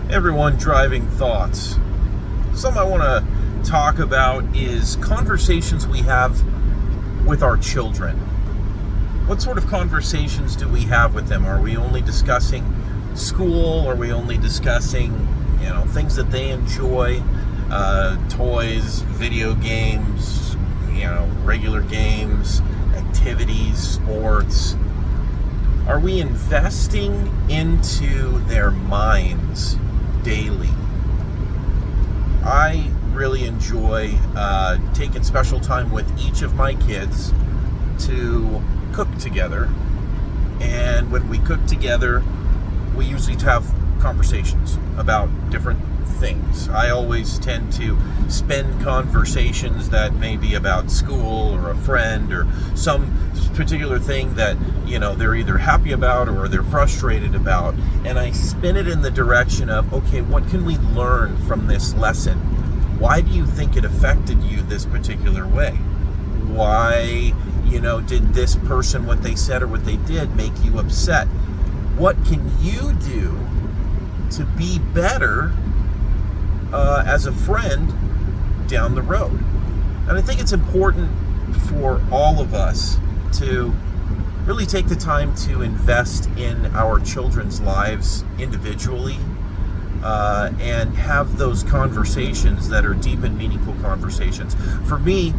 Everyone, driving thoughts. Something I want to talk about is conversations we have with our children. What sort of conversations do we have with them? Are we only discussing school? Are we only discussing, things that they enjoy? Toys, video games, regular games, activities, sports. Are we investing into their minds daily? I really enjoy taking special time with each of my kids to cook together. And when we cook together, we usually have conversations about different things. I always tend to spend conversations that may be about school or a friend or some particular thing that they're either happy about or they're frustrated about, and I spin it in the direction of, okay, what can we learn from this lesson? Why do you think it affected you this particular way? Why did this person, what they said or what they did, make you upset? What can you do to be better as a friend down the road? And I think it's important for all of us to really take the time to invest in our children's lives individually and have those conversations that are deep and meaningful conversations. For me,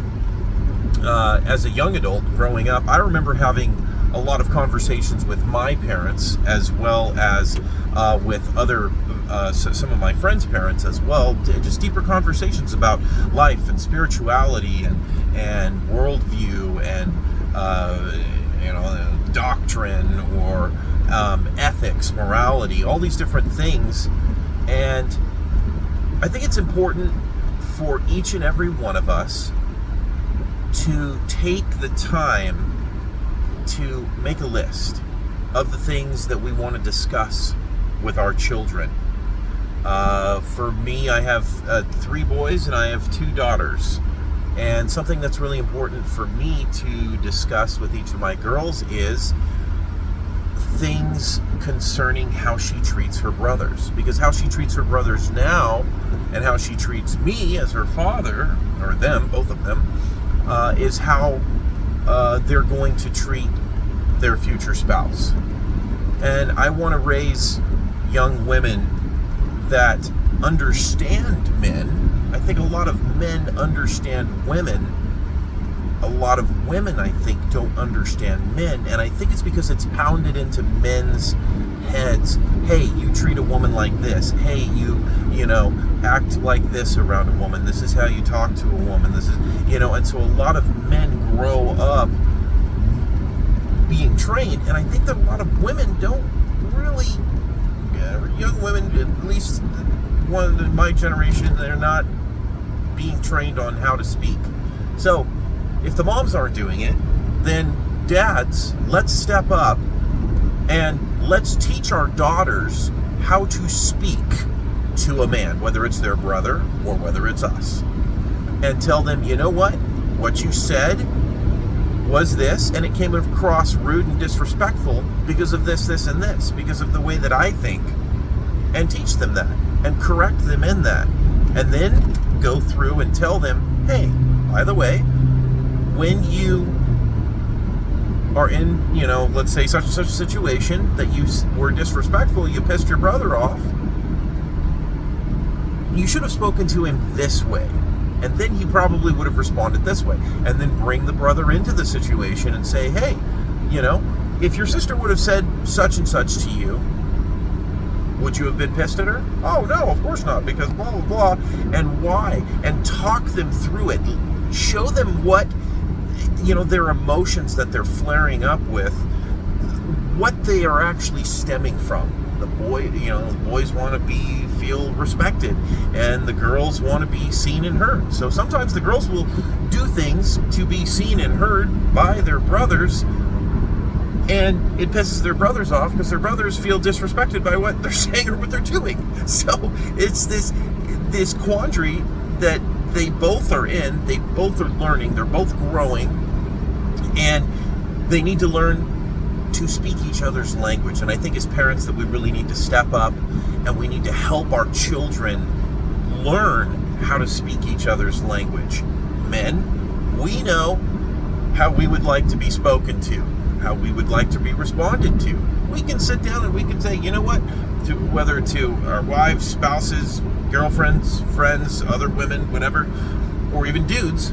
as a young adult growing up, I remember having a lot of conversations with my parents as well as with other some of my friends' parents as well, just deeper conversations about life and spirituality and worldview and doctrine or ethics, morality, all these different things. And I think it's important for each and every one of us to take the time to make a list of the things that we want to discuss with our children. For me, I have 3 boys and I have 2 daughters. And something that's really important for me to discuss with each of my girls is things concerning how she treats her brothers. Because how she treats her brothers now and how she treats me as her father, or them, both of them, is how they're going to treat their future spouse. And I want to raise young women that understand men. I think a lot of men understand women. A lot of women, I think, don't understand men. And I think it's because it's pounded into men's heads. Hey, you treat a woman like this. Hey, you act like this around a woman. This is how you talk to a woman. This is, and so a lot of men grow up being trained. And I think that a lot of women don't really, young women, at least one in my generation, they're not being trained on how to speak. So if the moms aren't doing it, then dads, let's step up and let's teach our daughters how to speak to a man, whether it's their brother or whether it's us, and tell them, you know what you said was this, and it came across rude and disrespectful because of this, this, and this, because of the way that I think, and teach them that and correct them in that, and then go through and tell them, hey, by the way, when you are in, let's say such and such a situation that you were disrespectful, you pissed your brother off, you should have spoken to him this way, and then he probably would have responded this way, and then bring the brother into the situation and say, hey, if your sister would have said such and such to you, would you have been pissed at her? Oh, no, of course not, because blah, blah, blah, and why, and talk them through it. Show them what, their emotions that they're flaring up with, what they are actually stemming from. The boys want to feel respected, and the girls want to be seen and heard. So sometimes the girls will do things to be seen and heard by their brothers, and it pisses their brothers off because their brothers feel disrespected by what they're saying or what they're doing. So it's this quandary that they both are in. They both are learning. They're both growing, and they need to learn to speak each other's language. And I think as parents that we really need to step up and we need to help our children learn how to speak each other's language. Men, we know how we would like to be spoken to, how we would like to be responded to. We can sit down and we can say, you know what, whether to our wives, spouses, girlfriends, friends, other women, whatever, or even dudes,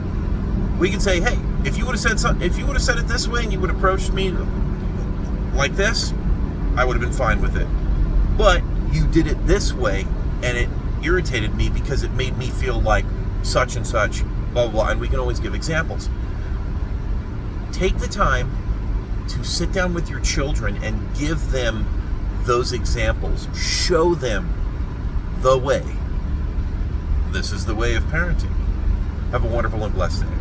we can say, hey, if you would have said it this way and you would have approached me like this, I would have been fine with it. But you did it this way, and it irritated me because it made me feel like such and such, blah, blah, blah. And we can always give examples. Take the time to sit down with your children and give them those examples. Show them the way. This is the way of parenting. Have a wonderful and blessed day.